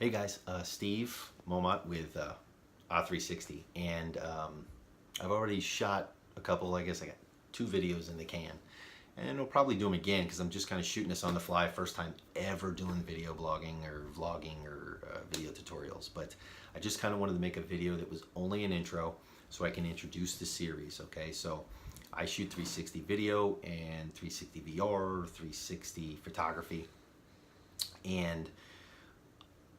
Hey guys, Steve Momot with ah360, and I've already shot a couple. I guess I got 2 videos in the can, and I'll probably do them again because I'm just kind of shooting this on the fly. First time ever doing video blogging or vlogging or video tutorials, but I just kind of wanted to make a video that was only an intro so I can introduce the series. Okay, so I shoot 360 video and 360 VR, 360 photography, and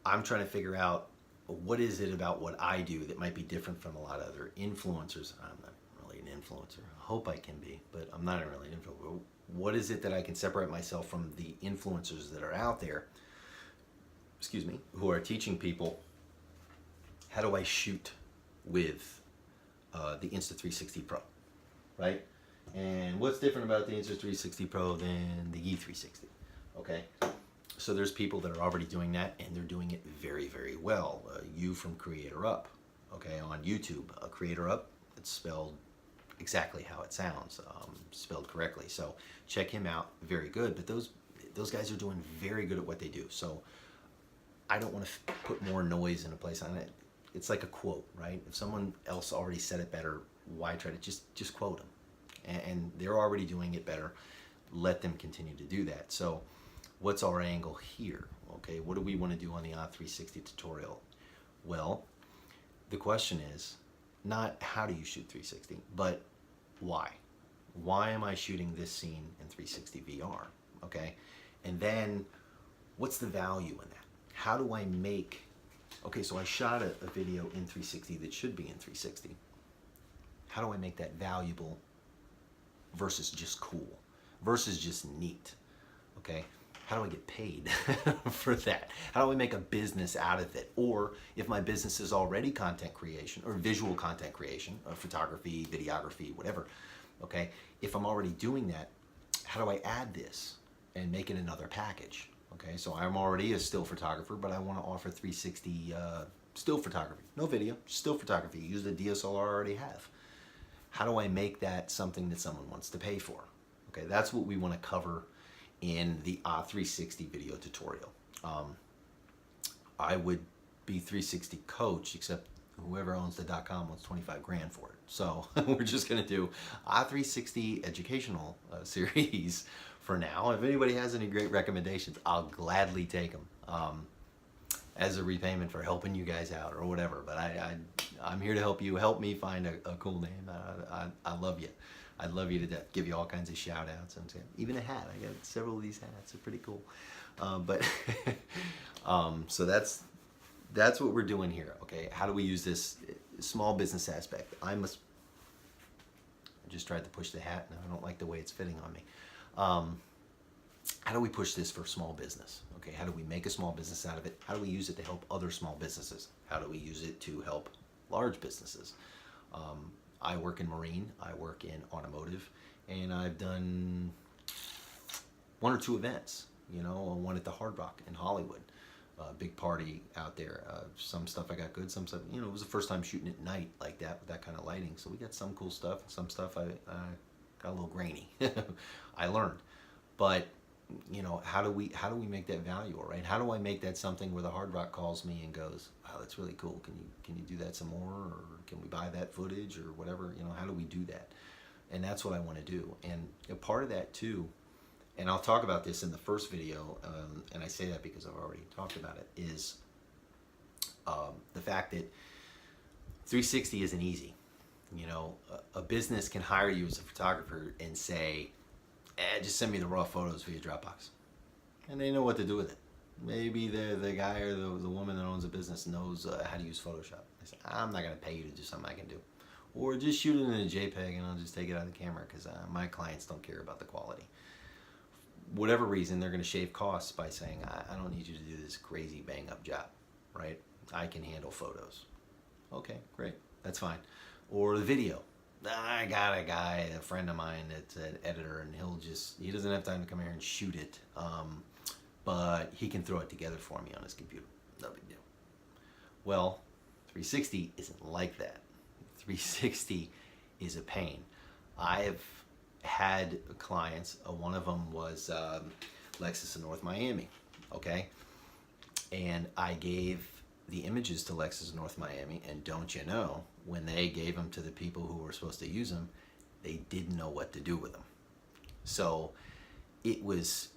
I'm trying to figure out what is it about what I do that might be different from a lot of other influencers. I'm not really an influencer. I hope I can be, but I'm not really an influencer. What is it that I can separate myself from the influencers that are out there, excuse me, who are teaching people how do I shoot with the Insta360 Pro, right? And what's different about the Insta360 Pro than the E360, okay? So there's people that are already doing that, and they're doing it very, very well. You from Creator Up, okay, on YouTube. Creator Up, it's spelled exactly how it sounds, spelled correctly. So check him out, very good. But those guys are doing very good at what they do. So I don't want to put more noise in a place on it. It's like a quote, right? If someone else already said it better, why try to just quote them? And they're already doing it better. Let them continue to do that. So what's our angle here? Okay, what do we want to do on the ah360 tutorial? Well, the question is not how do you shoot 360, but why? Why am I shooting this scene in 360 VR? Okay, and then what's the value in that? How do I make, okay, so I shot a video in 360 that should be in 360. How do I make that valuable versus just cool, versus just neat? Okay, how do I get paid for that? How do I make a business out of it? Or if my business is already content creation or visual content creation, photography, videography, whatever, okay, if I'm already doing that, how do I add this and make it another package? Okay, so I'm already a still photographer, but I want to offer 360 still photography. No video, still photography. Use the DSLR I already have. How do I make that something that someone wants to pay for? Okay, that's what we want to cover in the ah360 video tutorial. I would be 360 coach, except whoever owns the .com wants 25 grand for it. So we're just gonna do ah360 educational series for now. If anybody has any great recommendations, I'll gladly take them as a repayment for helping you guys out or whatever. But I'm here to help you. Help me find a cool name. I love you. I'd love you to death. Give you all kinds of shout outs and even a hat. I got several of these hats. They're pretty cool. So that's what we're doing here. Okay, how do we use this small business aspect? I just tried to push the hat and I don't like the way it's fitting on me. How do we push this for small business? Okay, how do we make a small business out of it? How do we use it to help other small businesses? How do we use it to help large businesses? I work in marine, I work in automotive, and I've done 1 or 2 events, you know, one at the Hard Rock in Hollywood, big party out there. Some stuff I got good, some stuff, you know, it was the first time shooting at night like that with that kind of lighting. So we got some cool stuff, some stuff I got a little grainy. I learned, but you know, how do we make that valuable, right? How do I make that something where the Hard Rock calls me and goes, wow, that's really cool. Can you do that some more, or can we buy that footage or whatever? You know, how do we do that? And that's what I want to do. And a part of that too, and I'll talk about this in the first video, and I say that because I've already talked about it, is the fact that 360 isn't easy. You know, a business can hire you as a photographer and say, just send me the raw photos via Dropbox. And they know what to do with it. Maybe the guy or the woman that owns a business knows how to use Photoshop. They say, I'm not going to pay you to do something I can do. Or just shoot it in a JPEG and I'll just take it out of the camera because my clients don't care about the quality. Whatever reason, they're going to shave costs by saying, I don't need you to do this crazy bang up job, right? I can handle photos. Okay, great. That's fine. Or the video. I got a guy, a friend of mine that's an editor, and he doesn't have time to come here and shoot it, but he can throw it together for me on his computer. No big deal. Well, 360 isn't like that. 360 is a pain. I've had clients, one of them was Lexus in North Miami, okay? And I gave the images to Lexus North Miami, and don't you know, when they gave them to the people who were supposed to use them, they didn't know what to do with them. So it was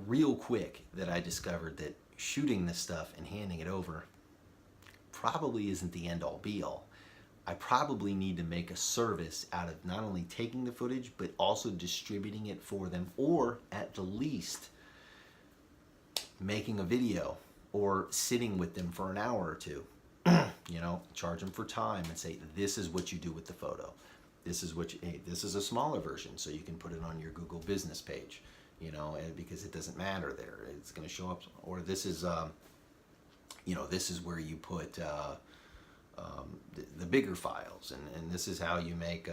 real quick that I discovered that shooting this stuff and handing it over probably isn't the end all be all. I probably need to make a service out of not only taking the footage, but also distributing it for them, or at the least making a video or sitting with them for an hour or two. You know, charge them for time and say, this is what you do with the photo. This is what you, hey, this is a smaller version, so you can put it on your Google business page, you know, and because it doesn't matter there, it's going to show up. Or this is, you know, this is where you put the bigger files, and this is how you make,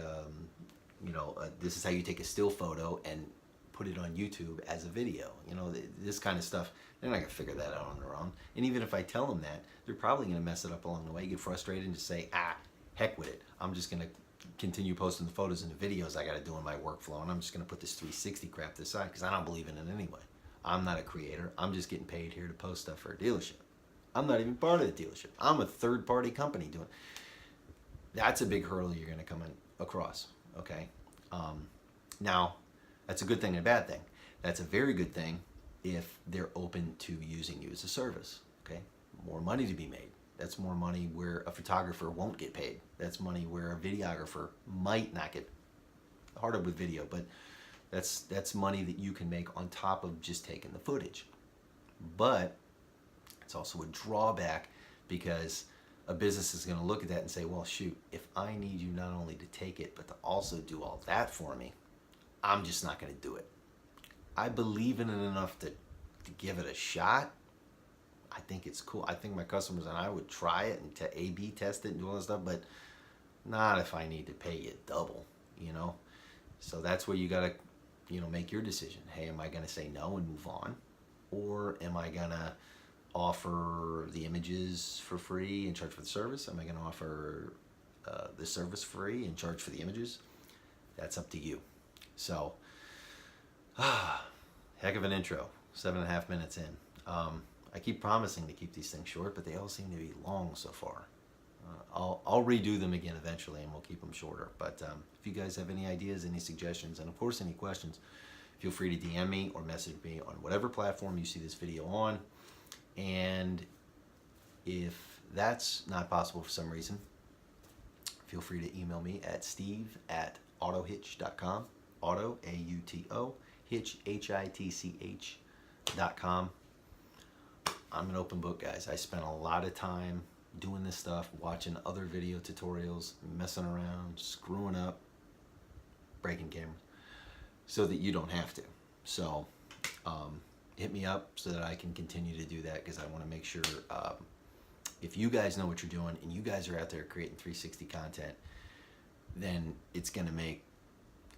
you know, this is how you take a still photo and put it on YouTube as a video. You know, this kind of stuff, they're not going to figure that out on their own. And even if I tell them that, they're probably going to mess it up along the way, get frustrated, and just say, heck with it. I'm just going to continue posting the photos and the videos I got to do in my workflow, and I'm just going to put this 360 crap to the side because I don't believe in it anyway. I'm not a creator. I'm just getting paid here to post stuff for a dealership. I'm not even part of the dealership. I'm a third-party company doing. That's a big hurdle you're going to come in across. Okay. Now, that's a good thing and a bad thing. That's a very good thing if they're open to using you as a service. Okay. More money to be made. That's more money where a photographer won't get paid. That's money where a videographer might not get. Harder with video, but that's money that you can make on top of just taking the footage. But it's also a drawback because a business is going to look at that and say, well, shoot, if I need you not only to take it, but to also do all that for me, I'm just not going to do it. I believe in it enough to give it a shot. I think it's cool. I think my customers and I would try it and to A/B test it and do all that stuff, but not if I need to pay you double, you know? So that's where you got to, you know, make your decision. Hey, am I going to say no and move on? Or am I going to offer the images for free and charge for the service? Am I going to offer the service free and charge for the images? That's up to you. So, heck of an intro, 7.5 minutes in. I keep promising to keep these things short, but they all seem to be long so far. I'll redo them again eventually, and we'll keep them shorter. But if you guys have any ideas, any suggestions, and of course any questions, feel free to DM me or message me on whatever platform you see this video on. And if that's not possible for some reason, feel free to email me at steve@autohitch.com. Auto, A-U-T-O, hitch, Hitch.com. I'm an open book, guys. I spent a lot of time doing this stuff, watching other video tutorials, messing around, screwing up, breaking cameras, so that you don't have to. So hit me up so that I can continue to do that, because I want to make sure if you guys know what you're doing and you guys are out there creating 360 content, then it's going to make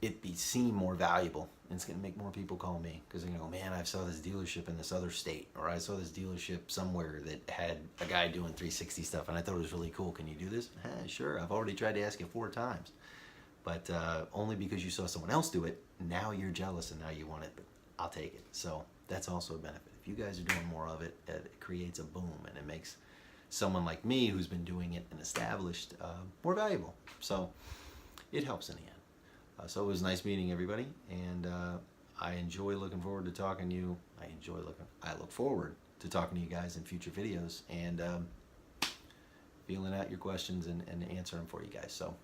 it seem more valuable, and it's going to make more people call me, because they're going to go, man, I saw this dealership in this other state, or I saw this dealership somewhere that had a guy doing 360 stuff and I thought it was really cool. Can you do this? Sure. I've already tried to ask you 4 times, but only because you saw someone else do it, now you're jealous and now you want it, but I'll take it. So that's also a benefit. If you guys are doing more of it, it creates a boom, and it makes someone like me who's been doing it and established more valuable. So it helps in the end. So it was nice meeting everybody, and I enjoy looking forward to talking to you. I look forward to talking to you guys in future videos, and feeling out your questions and answering them for you guys. So